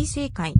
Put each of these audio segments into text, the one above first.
正解。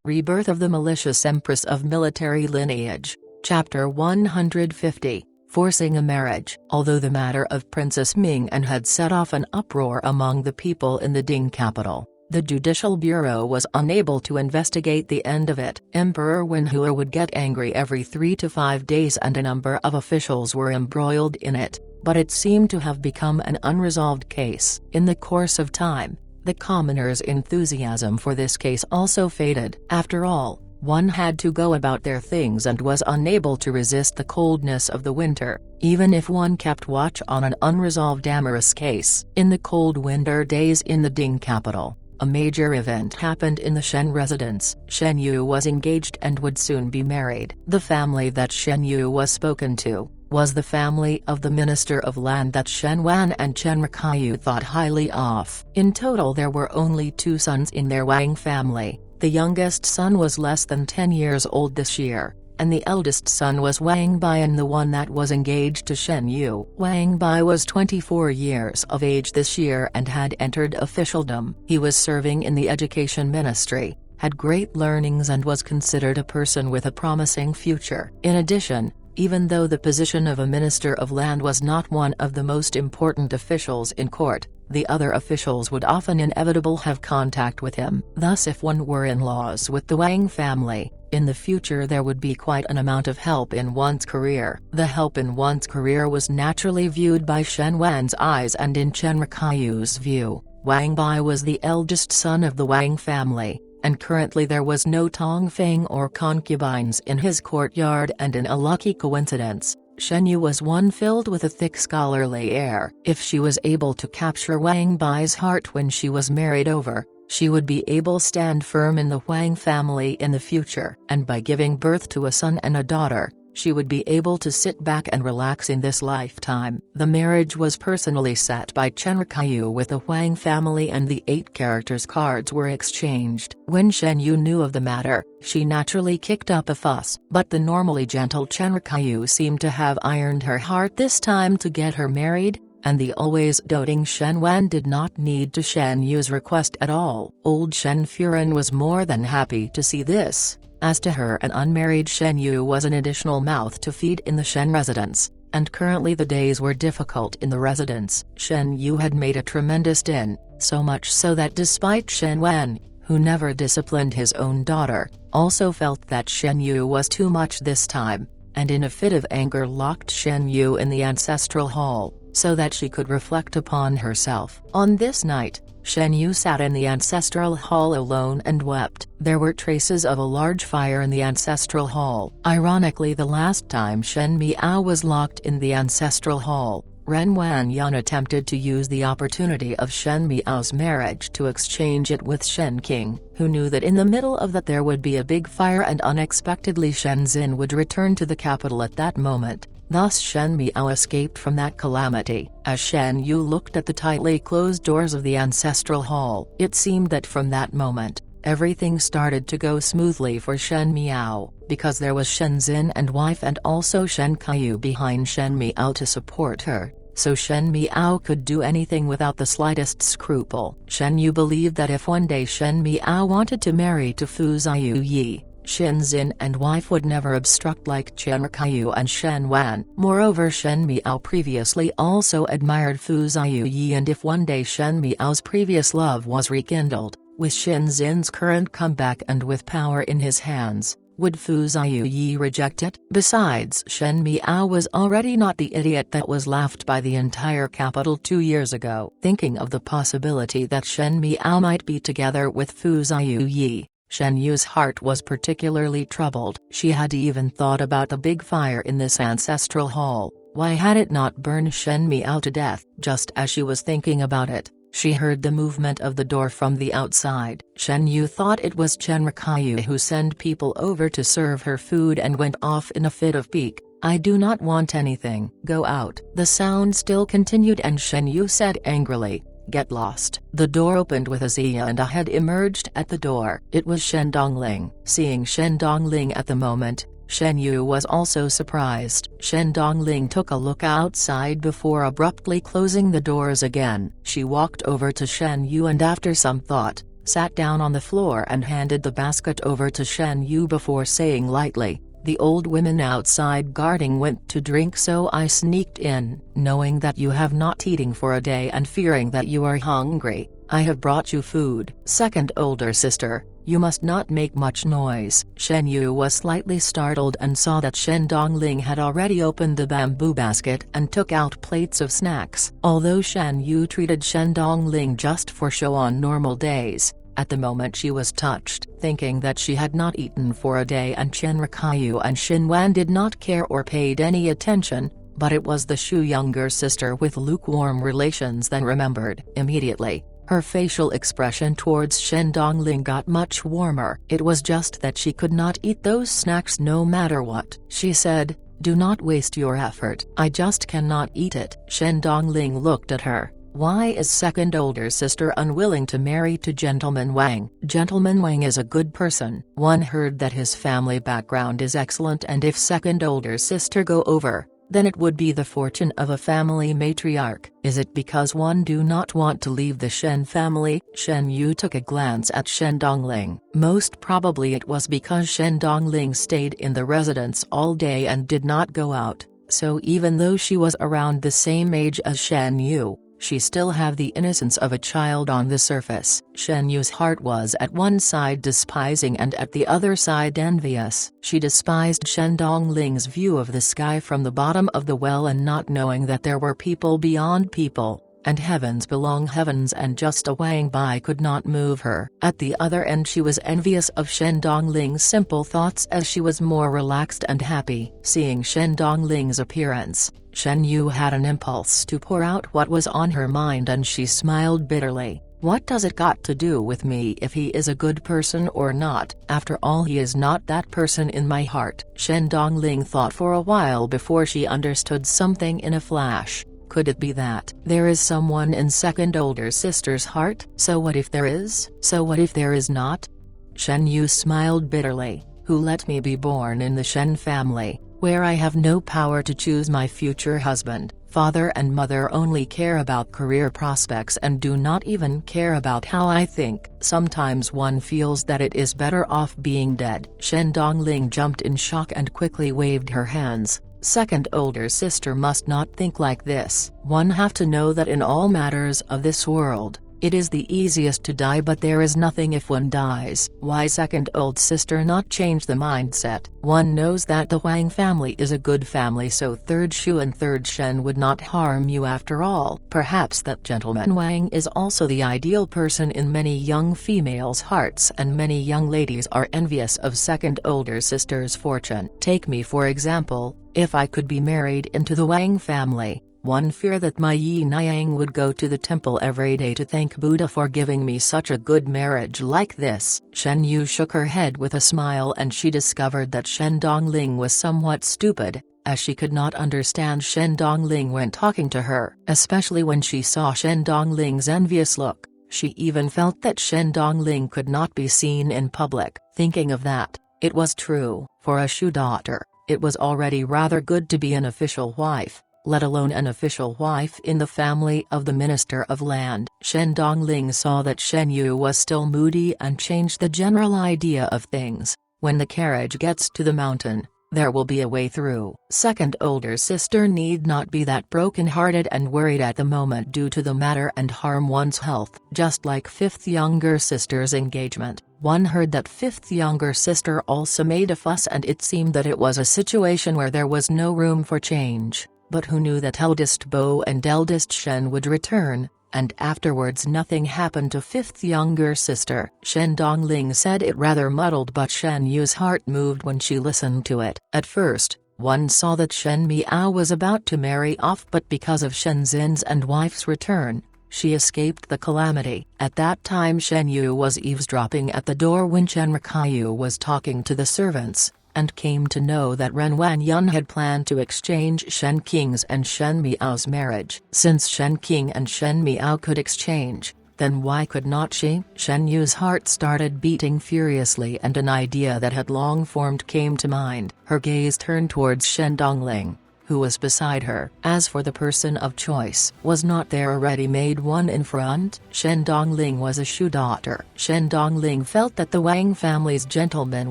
Rebirth of the Malicious Empress of Military Lineage, Chapter 150, Forcing a Marriage. Although the matter of Princess Ming-an had set off an uproar among the people in the Ding capital, the Judicial Bureau was unable to investigate the end of it. Emperor Wenhua would get angry every 3 to 5 days and a number of officials were embroiled in it, but it seemed to have become an unresolved case. In the course of time, the commoners' enthusiasm for this case also faded. After all, one had to go about their things and was unable to resist the coldness of the winter, even if one kept watch on an unresolved amorous case. In the cold winter days in the Ding capital, a major event happened in the Shen residence. Shen Yu was engaged and would soon be married. The family that Shen Yu was spoken to was the family of the Minister of Land that Shen Wan and Chen Rikayu thought highly of. In total there were only 2 sons in their Wang family. The youngest son was less than 10 years old this year, and the eldest son was Wang Bian, the one that was engaged to Shen Yu. Wang Bai was 24 years of age this year and had entered officialdom. He was serving in the Education Ministry, had great learnings and was considered a person with a promising future. In addition, even though the position of a Minister of Land was not one of the most important officials in court, the other officials would often inevitably have contact with him. Thus, if one were in laws with the Wang family, in the future there would be quite an amount of help in one's career. The help in one's career was naturally viewed by Shen Wan's eyes, and in Chen Rikayu's view, Wang Bai was the eldest son of the Wang family, and currently there was no Tong Feng or concubines in his courtyard, and in a lucky coincidence, Shen Yu was one filled with a thick scholarly air. If she was able to capture Wang Bai's heart when she was married over, she would be able to stand firm in the Wang family in the future. And by giving birth to a son and a daughter, she would be able to sit back and relax in this lifetime. The marriage was personally set by Chen Rikayu with the Wang family, and the 8 characters cards were exchanged. When Shen Yu knew of the matter, she naturally kicked up a fuss. But the normally gentle Chen Rikayu seemed to have ironed her heart this time to get her married, and the always doting Shen Wan did not need to Shen Yu's request at all. Old Shen Furen was more than happy to see this. As to her, an unmarried Shen Yu was an additional mouth to feed in the Shen residence, and currently the days were difficult in the residence. Shen Yu had made a tremendous din, so much so that despite Shen Wan, who never disciplined his own daughter, also felt that Shen Yu was too much this time, and in a fit of anger locked Shen Yu in the ancestral hall, so that she could reflect upon herself. On this night, Shen Yu sat in the ancestral hall alone and wept. There were traces of a large fire in the ancestral hall. Ironically, the last time Shen Miao was locked in the ancestral hall, Ren Wanyan attempted to use the opportunity of Shen Miao's marriage to exchange it with Shen King, who knew that in the middle of that there would be a big fire, and unexpectedly Shen Xin would return to the capital at that moment. Thus Shen Miao escaped from that calamity. As Shen Yu looked at the tightly closed doors of the ancestral hall, it seemed that from that moment, everything started to go smoothly for Shen Miao, because there was Shen Xin and wife and also Shen Kayu behind Shen Miao to support her, so Shen Miao could do anything without the slightest scruple. Shen Yu believed that if one day Shen Miao wanted to marry to Fu Ziyu, Shen Xin and wife would never obstruct like Chen Rikayu and Shen Wan. Moreover, Shen Miao previously also admired Fu Ziyu, and if one day Shen Miao's previous love was rekindled, with Shen Xin's current comeback and with power in his hands, would Fu Ziyu reject it? Besides, Shen Miao was already not the idiot that was laughed by the entire capital 2 years ago. Thinking of the possibility that Shen Miao might be together with Fu Ziyu, Shen Yu's heart was particularly troubled. She had even thought about the big fire in this ancestral hall. Why had it not burned Shen Miao to death? Just as she was thinking about it, she heard the movement of the door from the outside. Shen Yu thought it was Chen Rikayu who sent people over to serve her food and went off in a fit of pique. "I do not want anything. Go out." The sound still continued, and Shen Yu said angrily, "Get lost." The door opened with a Zia and a head emerged at the door. It was Shen Dongling. Seeing Shen Dongling at the moment, Shen Yu was also surprised. Shen Dongling took a look outside before abruptly closing the doors again. She walked over to Shen Yu and after some thought, sat down on the floor and handed the basket over to Shen Yu before saying lightly, "The old women outside guarding went to drink, so I sneaked in. Knowing that you have not eaten for a day and fearing that you are hungry, I have brought you food." Second older sister, "You must not make much noise." Shen Yu was slightly startled and saw that Shen Dongling had already opened the bamboo basket and took out plates of snacks. Although Shen Yu treated Shen Dongling just for show on normal days, at the moment she was touched, thinking that she had not eaten for a day, and Chen Rikayu and Shin Wan did not care or paid any attention, but it was the Shu younger sister with lukewarm relations that remembered. Immediately, her facial expression towards Shen Dongling got much warmer. It was just that she could not eat those snacks no matter what. She said, "Do not waste your effort. I just cannot eat it." Shen Dongling looked at her. Why is second older sister unwilling to marry to Gentleman Wang? Gentleman Wang is a good person. One heard that his family background is excellent, and if second older sister go over, then it would be the fortune of a family matriarch. Is it because one do not want to leave the Shen family? Shen Yu took a glance at Shen Dongling. Most probably it was because Shen Dongling stayed in the residence all day and did not go out, so even though she was around the same age as Shen Yu, she still had the innocence of a child on the surface. Shen Yu's heart was at one side despising and at the other side envious. She despised Shen Dongling's view of the sky from the bottom of the well, and not knowing that there were people beyond people, and heavens belong heavens, and just a Wang Bai could not move her. At the other end she was envious of Shen Dongling's simple thoughts, as she was more relaxed and happy. Seeing Shen Dongling's appearance, Shen Yu had an impulse to pour out what was on her mind, and she smiled bitterly. What does it got to do with me if he is a good person or not? After all, he is not that person in my heart. Shen Dongling thought for a while before she understood something in a flash. Could it be that there is someone in second older sister's heart? So what if there is? So what if there is not? Shen Yu smiled bitterly. Who let me be born in the Shen family, where I have no power to choose my future husband? Father and mother only care about career prospects and do not even care about how I think. Sometimes one feels that it is better off being dead. Shen Dongling jumped in shock and quickly waved her hands. Second older sister must not think like this. One have to know that in all matters of this world, it is the easiest to die, but there is nothing if one dies. Why second old sister not change the mindset? One knows that the Wang family is a good family, so third Shu and third Shen would not harm you after all. Perhaps that gentleman Wang is also the ideal person in many young females' hearts, and many young ladies are envious of second older sister's fortune. Take me for example. If I could be married into the Wang family, one fear that my Yi Niang would go to the temple every day to thank Buddha for giving me such a good marriage like this. Shen Yu shook her head with a smile, and she discovered that Shen Dongling was somewhat stupid, as she could not understand Shen Dongling when talking to her. Especially when she saw Shen Dongling's envious look, she even felt that Shen Dongling could not be seen in public. Thinking of that, it was true, for a Shu daughter, it was already rather good to be an official wife, let alone an official wife in the family of the Minister of Land. Shen Dongling saw that Shen Yu was still moody and changed the general idea of things. When the carriage gets to the mountain, there will be a way through. Second older sister need not be that broken-hearted and worried at the moment due to the matter and harm one's health. Just like fifth younger sister's engagement, one heard that fifth younger sister also made a fuss, and it seemed that it was a situation where there was no room for change. But who knew that eldest Bo and eldest Shen would return, and afterwards nothing happened to fifth younger sister. Shen Dongling said it rather muddled, but Shen Yu's heart moved when she listened to it. At first, one saw that Shen Miao was about to marry off, but because of Shen Zin's and wife's return, she escaped the calamity. At that time Shen Yu was eavesdropping at the door when Chen Rikayu was talking to the servants, and came to know that Ren Wanyun had planned to exchange Shen Qing's and Shen Miao's marriage. Since Shen Qing and Shen Miao could exchange, then why could not she? Shen Yu's heart started beating furiously, and an idea that had long formed came to mind. Her gaze turned towards Shen Dongling. who was beside her. As for the person of choice, was not there a ready-made one in front? Shen Dongling was a Shu daughter. Shen Dongling felt that the Wang family's gentleman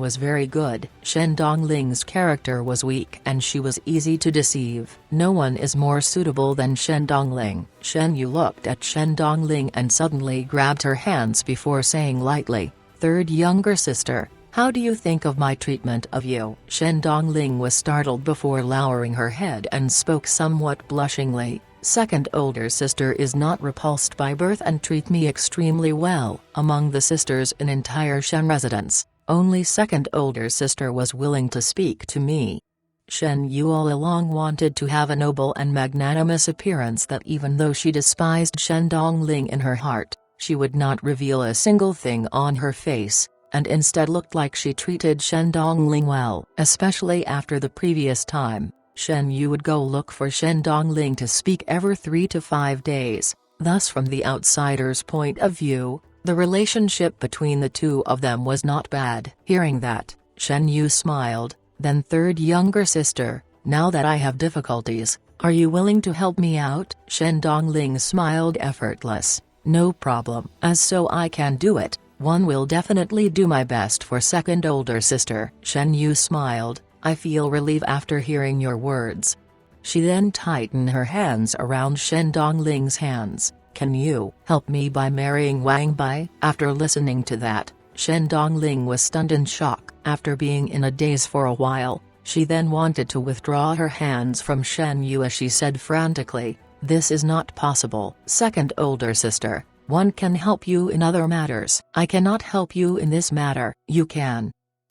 was very good. Shen Dongling's character was weak and she was easy to deceive. No one is more suitable than Shen Dongling. Shen Yu looked at Shen Dongling and suddenly grabbed her hands before saying lightly, "Third younger sister, how do you think of my treatment of you?" Shen Dongling was startled before lowering her head and spoke somewhat blushingly, "Second older sister is not repulsed by birth and treat me extremely well. Among the sisters in entire Shen residence, only second older sister was willing to speak to me." Shen Yu all along wanted to have a noble and magnanimous appearance that even though she despised Shen Dongling in her heart, she would not reveal a single thing on her face, and instead looked like she treated Shen Dongling well. Especially after the previous time, Shen Yu would go look for Shen Dongling to speak every 3 to 5 days, thus from the outsider's point of view, the relationship between the two of them was not bad. Hearing that, Shen Yu smiled, "Then third younger sister, now that I have difficulties, are you willing to help me out?" Shen Dongling smiled effortless, "No problem. As so I can do it, one will definitely do my best for second older sister." Shen Yu smiled, "I feel relief after hearing your words." She then tightened her hands around Shen Dongling's hands. "Can you help me by marrying Wang Bai?" After listening to that, Shen Dongling was stunned in shock. After being in a daze for a while, she then wanted to withdraw her hands from Shen Yu as she said frantically, "This is not possible. Second older sister, one can help you in other matters. I cannot help you in this matter." "You can."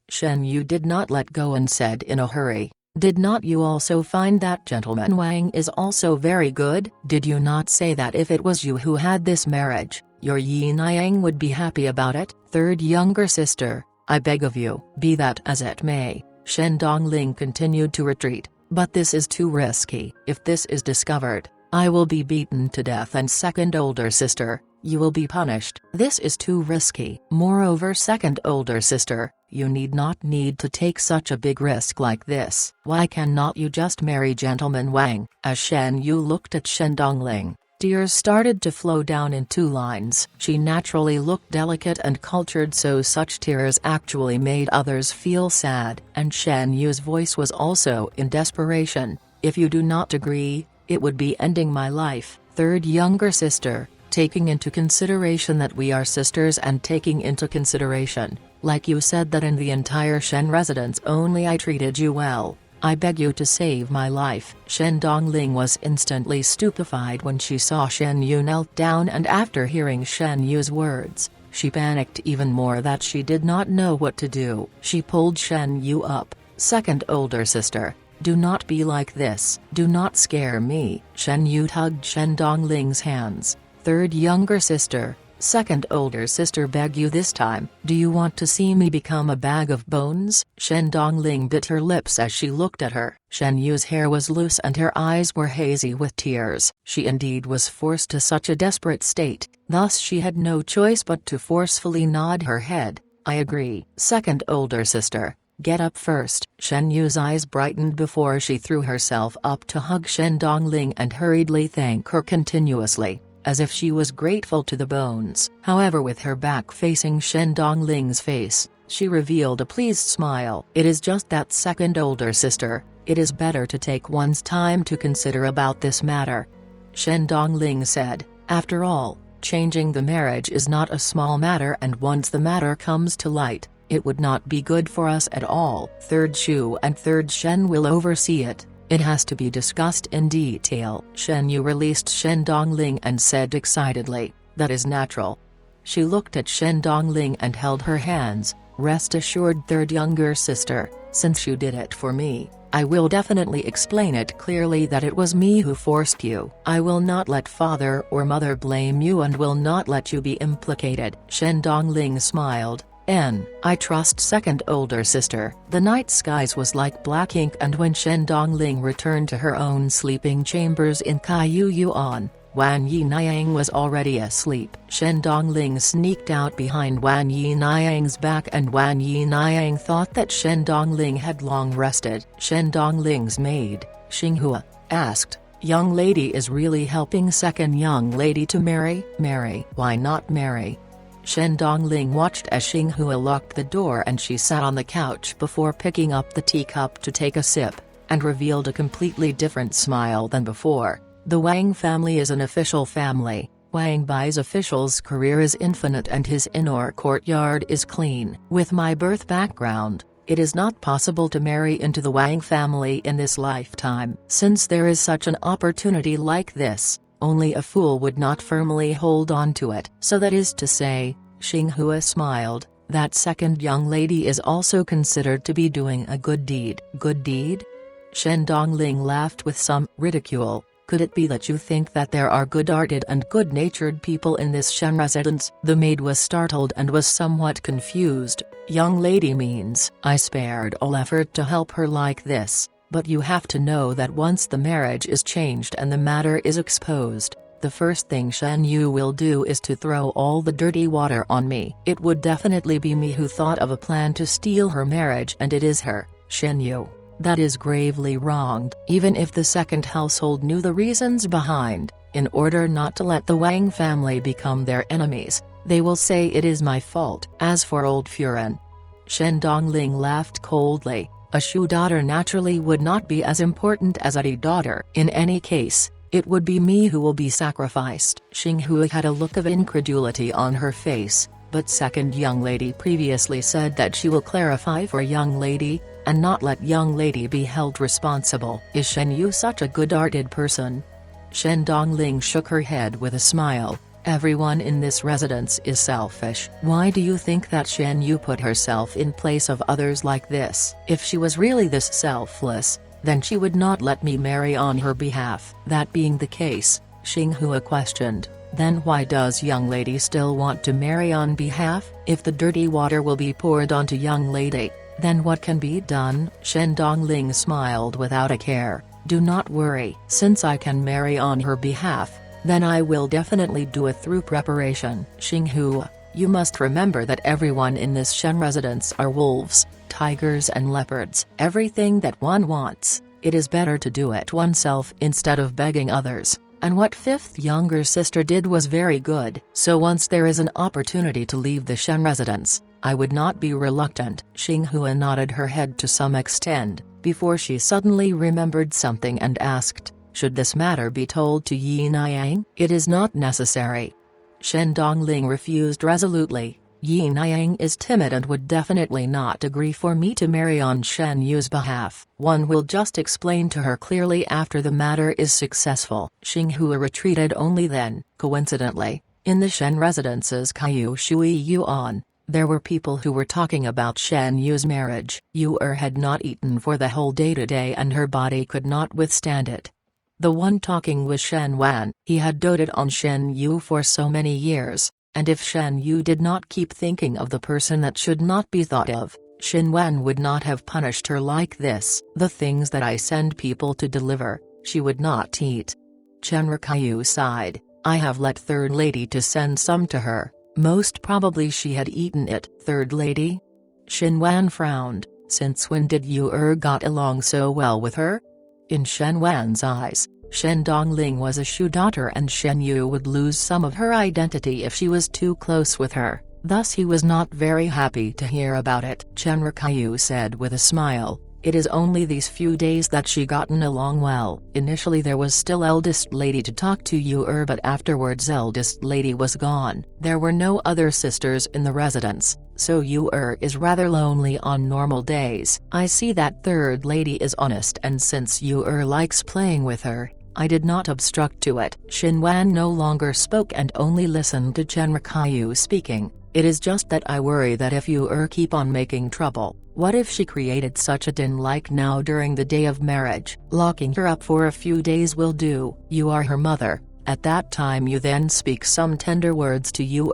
Shen Yu did not let go and said in a hurry, "Did not you also find that gentleman Wang is also very good? Did you not say that if it was you who had this marriage, your Yi Niang would be happy about it?" "Third younger sister, I beg of you." "Be that as it may," Shen Dongling continued to retreat, "but this is too risky. If this is discovered, I will be beaten to death and second older sister, you will be punished. This is too risky. Moreover second older sister, you need not need to take such a big risk like this. Why cannot you just marry gentleman Wang?" As Shen Yu looked at Shen Dongling, tears started to flow down in 2 lines. She naturally looked delicate and cultured, so such tears actually made others feel sad. And Shen Yu's voice was also in desperation, "If you do not agree, it would be ending my life." "Third younger sister, taking into consideration that we are sisters and taking into consideration, like you said that in the entire Shen residence only I treated you well, I beg you to save my life." Shen Dongling was instantly stupefied when she saw Shen Yu knelt down, and after hearing Shen Yu's words, she panicked even more that she did not know what to do. She pulled Shen Yu up, "Second older sister, do not be like this. Do not scare me." Shen Yu tugged Shen Dongling's hands. "Third younger sister, second older sister, beg you this time. Do you want to see me become a bag of bones?" Shen Dongling bit her lips as she looked at her. Shen Yu's hair was loose and her eyes were hazy with tears. She indeed was forced to such a desperate state, thus she had no choice but to forcefully nod her head. "I agree." "Second older sister, get up first." Shen Yu's eyes brightened before she threw herself up to hug Shen Dongling and hurriedly thank her continuously, as if she was grateful to the bones. However, with her back facing Shen Dongling's face, she revealed a pleased smile. "It is just that, second older sister, it is better to take one's time to consider about this matter," Shen Dongling said. "After all, changing the marriage is not a small matter, and once the matter comes to light, it would not be good for us at all. Third Shu and third Shen will oversee it. It has to be discussed in detail." Shen Yu released Shen Dongling and said excitedly, "That is natural." She looked at Shen Dongling and held her hands. "Rest assured, third younger sister, since you did it for me, I will definitely explain it clearly that it was me who forced you. I will not let father or mother blame you and will not let you be implicated." Shen Dongling smiled. "I trust second older sister." The night skies was like black ink, and when Shen Dongling returned to her own sleeping chambers in Kaiyu Yuan, Wan Yi Niang was already asleep. Shen Dongling sneaked out behind Wan Yi Niang's back, and Wan Yi Niang thought that Shen Dongling had long rested. Shen Dongling's maid, Xinghua asked. Young lady is really helping second young lady to marry? Marry? Why not marry? Shen Dongling watched as Xinghua locked the door and she sat on the couch before picking up the teacup to take a sip, and revealed a completely different smile than before. The Wang family is an official family. Wang Bai's official's career is infinite and his inner courtyard is clean. With my birth background, it is not possible to marry into the Wang family in this lifetime. Since there is such an opportunity like this, only a fool would not firmly hold on to it. So that is to say, Xinghua smiled, that second young lady is also considered to be doing a good deed. Good deed? Shen Dongling laughed with some ridicule. Could it be that you think that there are good-hearted and good-natured people in this Shen residence? The maid was startled and was somewhat confused. Young lady means, I spared all effort to help her like this, but you have to know that once the marriage is changed and the matter is exposed, the first thing Shen Yu will do is to throw all the dirty water on me. It would definitely be me who thought of a plan to steal her marriage, and it is her, Shen Yu. That is gravely wronged. Even if the second household knew the reasons behind, in order not to let the Wang family become their enemies, they will say it is my fault. As for old Furen, Shen Dongling laughed coldly. A Shu daughter naturally would not be as important as a Di daughter. In any case, it would be me who will be sacrificed. Xinghua had a look of incredulity on her face, but second young lady previously said that she will clarify for young lady, and not let young lady be held responsible. Is Shen Yu such a good-hearted person? Shen Dongling shook her head with a smile. Everyone in this residence is selfish. Why do you think that Shen Yu put herself in place of others like this? If she was really this selfless, then she would not let me marry on her behalf. That being the case, Xinghua questioned, then why does young lady still want to marry on behalf? If the dirty water will be poured onto young lady, then what can be done? Shen Dongling smiled without a care. Do not worry. Since I can marry on her behalf, then I will definitely do it through preparation. Xinghua, you must remember that everyone in this Shen residence are wolves, tigers and leopards. Everything that one wants, it is better to do it oneself instead of begging others. And what fifth younger sister did was very good. So once there is an opportunity to leave the Shen residence, I would not be reluctant. Xinghua nodded her head to some extent, before she suddenly remembered something and asked, should this matter be told to Yi Niang? It is not necessary. Shen Dongling refused resolutely. Yi Niang is timid and would definitely not agree for me to marry on Shen Yu's behalf. One will just explain to her clearly after the matter is successful. Xinghua retreated only then. Coincidentally, in the Shen residence's Kaiyu Shui Yuan, there were people who were talking about Shen Yu's marriage. Yu had not eaten for the whole day today and her body could not withstand it. The one talking was Shen Wan. He had doted on Shen Yu for so many years, and if Shen Yu did not keep thinking of the person that should not be thought of, Shen Wan would not have punished her like this. The things that I send people to deliver, she would not eat. Chen Rikayu sighed. I have let third lady to send some to her. Most probably she had eaten it. Third lady? Shen Wan frowned. Since when did Yu got along so well with her? In Shen Wan's eyes, Shen Dongling was a Shu daughter and Shen Yu would lose some of her identity if she was too close with her, thus he was not very happy to hear about it. Chen Rikayu said with a smile, it is only these few days that she gotten along well. Initially there was still eldest lady to talk to Yu but afterwards eldest lady was gone. There were no other sisters in the residence, so Yu is rather lonely on normal days. I see that third lady is honest and since Yu likes playing with her, I did not obstruct to it. Shen Wan no longer spoke and only listened to Chen Rikayu speaking. It is just that I worry that if Yu keep on making trouble, what if she created such a din like now during the day of marriage? Locking her up for a few days will do. You are her mother, at that time you then speak some tender words to Yu.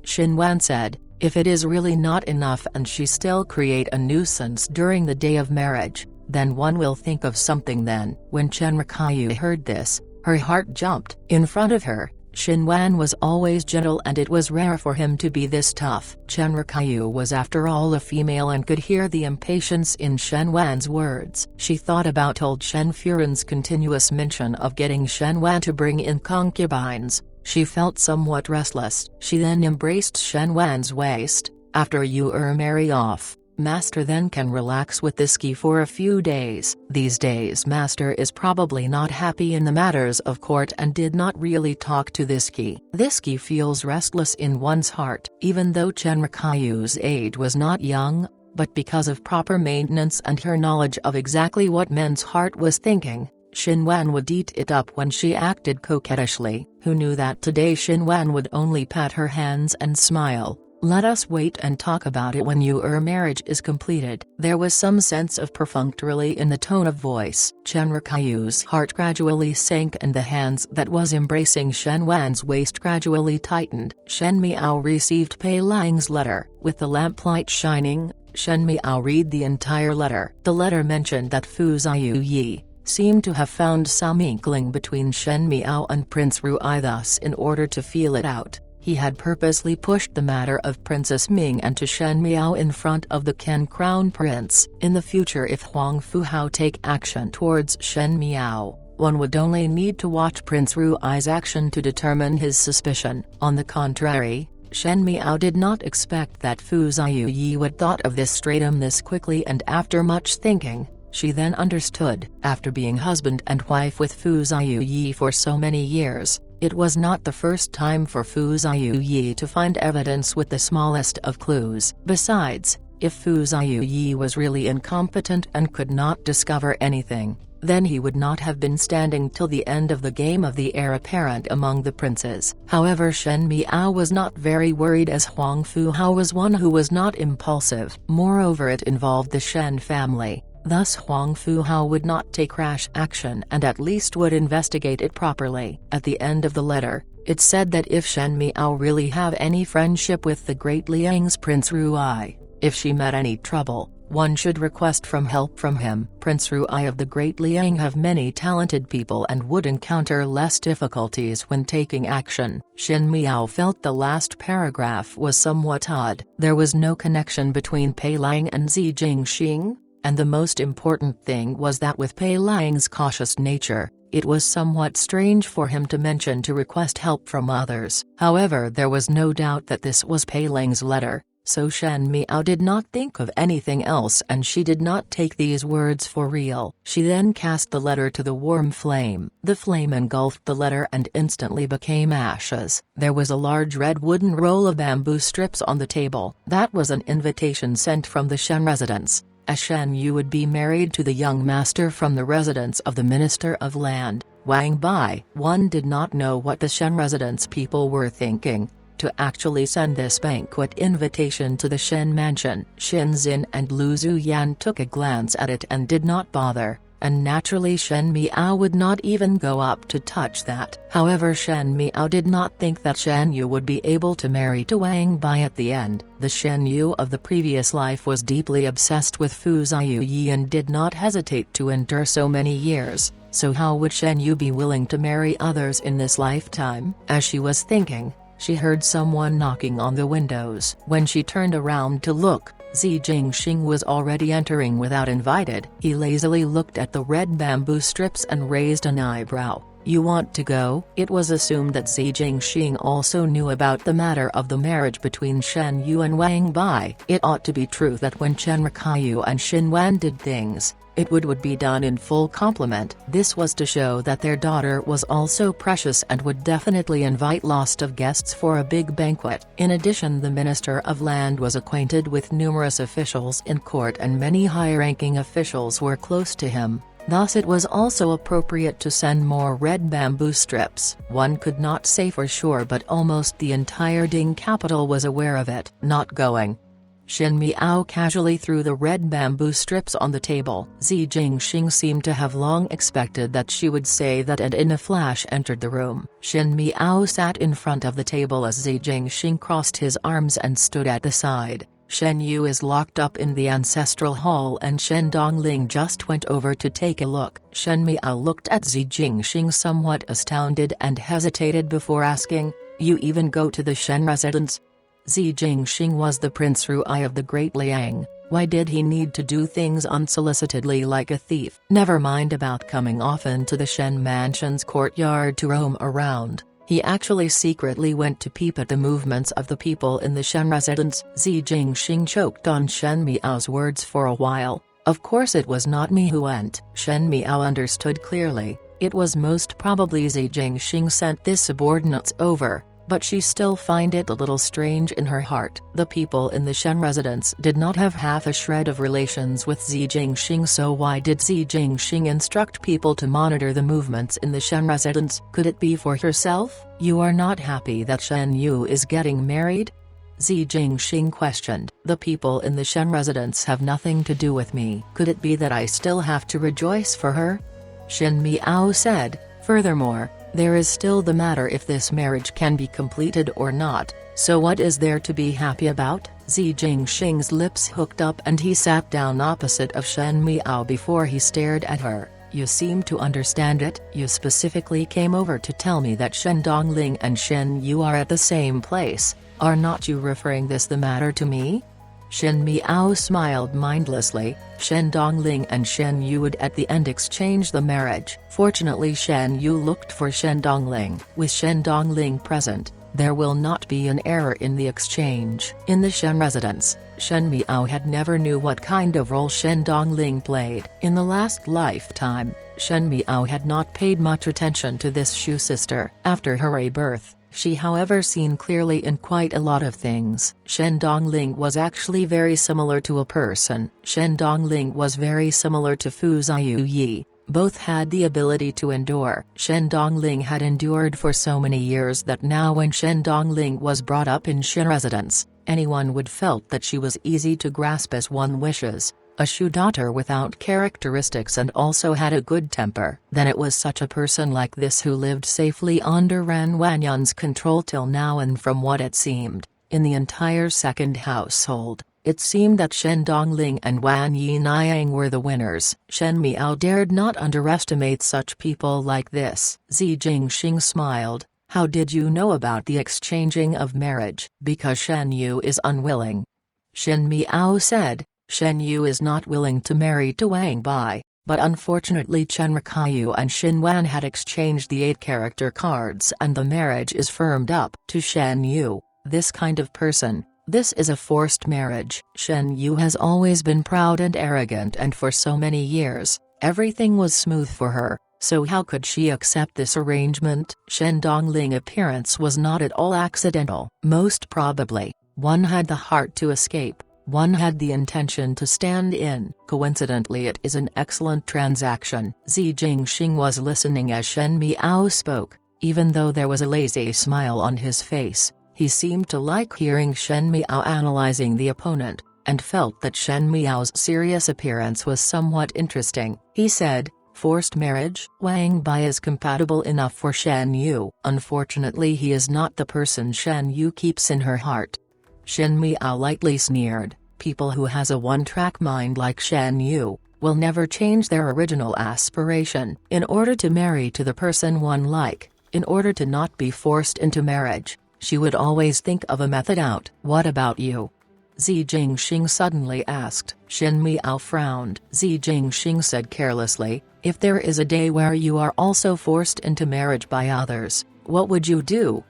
Shen Wan said, if it is really not enough and she still create a nuisance during the day of marriage, then one will think of something then. When Chen Rikayu heard this, her heart jumped. In front of her, Shen Wan was always gentle and it was rare for him to be this tough. Chen Rikyu was after all a female and could hear the impatience in Shen Wan's words. She thought about old Shen Furen's continuous mention of getting Shen Wan to bring in concubines. She felt somewhat restless. She then embraced Shen Wan's waist. After you marry off, Master then can relax with this ski for a few days. These days Master is probably not happy in the matters of court and did not really talk to this ski. This ski feels restless in one's heart. Even though Chen Rikyu's age was not young, but because of proper maintenance and her knowledge of exactly what men's heart was thinking, Shen Wan would eat it up when she acted coquettishly. Who knew that today Shen Wan would only pat her hands and smile? Let us wait and talk about it when your marriage is completed. There was some sense of perfunctorily in the tone of voice. Chen Rikyu's heart gradually sank and the hands that was embracing Shen Wan's waist gradually tightened. Shen Miao received Pei Lang's letter. With the lamplight shining, Shen Miao read the entire letter. The letter mentioned that Fu Ziyu seemed to have found some inkling between Shen Miao and Prince Ruai. Thus, in order to feel it out, he had purposely pushed the matter of Princess Ming and to Shen Miao in front of the Ken Crown Prince. In the future, if Huang Fuhao take action towards Shen Miao, one would only need to watch Prince Ruai's action to determine his suspicion. On the contrary, Shen Miao did not expect that Fu Ziyu would thought of this stratum this quickly, and after much thinking, she then understood. After being husband and wife with Fu Ziyu for so many years, it was not the first time for Fu Ziyu to find evidence with the smallest of clues. Besides, if Fu Ziyu was really incompetent and could not discover anything, then he would not have been standing till the end of the game of the heir apparent among the princes. However, Shen Miao was not very worried, as Huang Fuhao was one who was not impulsive. Moreover, it involved the Shen family. Thus Huang Fuhao would not take rash action and at least would investigate it properly. At the end of the letter, it said that if Shen Miao really have any friendship with the Great Liang's Prince Ruai, if she met any trouble, one should request help from him. Prince Ruai of the Great Liang have many talented people and would encounter less difficulties when taking action. Shen Miao felt the last paragraph was somewhat odd. There was no connection between Pei Lang and Zi Jingxing. And the most important thing was that with Pei Lang's cautious nature, it was somewhat strange for him to mention to request help from others. However, there was no doubt that this was Pei Lang's letter, so Shen Miao did not think of anything else and she did not take these words for real. She then cast the letter to the warm flame. The flame engulfed the letter and instantly became ashes. There was a large red wooden roll of bamboo strips on the table. That was an invitation sent from the Shen residence. As Shen Yu would be married to the young master from the residence of the Minister of Land, Wang Bai. One did not know what the Shen residence people were thinking, to actually send this banquet invitation to the Shen mansion. Xin Xin and Lu Zuyan took a glance at it and did not bother, and naturally Shen Miao would not even go up to touch that. However, Shen Miao did not think that Shen Yu would be able to marry to Wang Bai at the end. The Shen Yu of the previous life was deeply obsessed with Fu Ziyu and did not hesitate to endure so many years, so how would Shen Yu be willing to marry others in this lifetime? As she was thinking, she heard someone knocking on the windows. When she turned around to look, Zi Jingxing was already entering without invited. He lazily looked at the red bamboo strips and raised an eyebrow. "You want to go?" It was assumed that Zi Jingxing also knew about the matter of the marriage between Shen Yu and Wang Bai. It ought to be true that when Chen Rikyu and Shen Wan did things, it would be done in full complement. This was to show that their daughter was also precious and would definitely invite lots of guests for a big banquet. In addition, the Minister of Land was acquainted with numerous officials in court and many high-ranking officials were close to him. Thus it was also appropriate to send more red bamboo strips. One could not say for sure, but almost the entire Ding capital was aware of it. Not going. Shen Miao casually threw the red bamboo strips on the table. Zi Jingxing seemed to have long expected that she would say that and in a flash entered the room. Shen Miao sat in front of the table as Zi Jingxing crossed his arms and stood at the side. Shen Yu is locked up in the ancestral hall and Shen Dongling just went over to take a look. Shen Miao looked at Zi Jingxing somewhat astounded and hesitated before asking, "You even go to the Shen residence?" Zi Jingxing was the Prince Ruai of the Great Liang. Why did he need to do things unsolicitedly like a thief? Never mind about coming often to the Shen mansion's courtyard to roam around. He actually secretly went to peep at the movements of the people in the Shen residence. Zi Jingxing choked on Shen Miao's words for a while. Of course it was not me who went. Shen Miao understood clearly. It was most probably Zi Jingxing sent his subordinates over. But she still find it a little strange in her heart. The people in the Shen residence did not have half a shred of relations with Zi Jingxing, so why did Zi Jingxing instruct people to monitor the movements in the Shen residence? Could it be for herself? You are not happy that Shen Yu is getting married? Zi Jingxing questioned. The people in the Shen residence have nothing to do with me. Could it be that I still have to rejoice for her? Shen Miao said. Furthermore, there is still the matter if this marriage can be completed or not, so what is there to be happy about? Zi Jingxing's lips hooked up and he sat down opposite of Shen Miao before he stared at her. You seem to understand it. You specifically came over to tell me that Shen Dongling and Shen Yu are at the same place. Are not you referring the matter to me? Shen Miao smiled mindlessly. Shen Dongling and Shen Yu would at the end exchange the marriage. Fortunately Shen Yu looked for Shen Dongling. With Shen Dongling present, there will not be an error in the exchange. In the Shen residence, Shen Miao had never knew what kind of role Shen Dongling played. In the last lifetime, Shen Miao had not paid much attention to this Shu sister. After her rebirth, she however seen clearly in quite a lot of things. Shen Dongling was actually very similar to a person. Shen Dongling was very similar to Fu Ziyu. Both had the ability to endure. Shen Dongling had endured for so many years that now when Shen Dongling was brought up in Shen residence, anyone would felt that she was easy to grasp as one wishes. A Shu daughter without characteristics and also had a good temper. Then it was such a person like this who lived safely under Ran Wanyan's control till now, and from what it seemed, in the entire second household, it seemed that Shen Dongling and Wan Yinayang were the winners. Shen Miao dared not underestimate such people like this. Zi Jingxing smiled. How did you know about the exchanging of marriage? Because Shen Yu is unwilling. Shen Miao said. Shen Yu is not willing to marry to Wang Bai, but unfortunately Chen Rikayu and Shen Wan had exchanged the 8 character cards and the marriage is firmed up. To Shen Yu, this kind of person, this is a forced marriage. Shen Yu has always been proud and arrogant, and for so many years, everything was smooth for her, so how could she accept this arrangement? Shen Dongling appearance was not at all accidental. Most probably, one had the heart to escape. One had the intention to stand in. Coincidentally it is an excellent transaction. Zi Jingxing was listening as Shen Miao spoke. Even though there was a lazy smile on his face, he seemed to like hearing Shen Miao analyzing the opponent, and felt that Shen Miao's serious appearance was somewhat interesting. He said, "Forced marriage? Wang Bai is compatible enough for Shen Yu. Unfortunately he is not the person Shen Yu keeps in her heart." Shen Miao lightly sneered. People who has a one-track mind like Shen Yu will never change their original aspiration. In order to marry to the person one like, in order to not be forced into marriage, she would always think of a method out. What about you? Zi Jingxing suddenly asked. Shen Miao frowned. Zi Jingxing said carelessly, "If there is a day where you are also forced into marriage by others, what would you do?"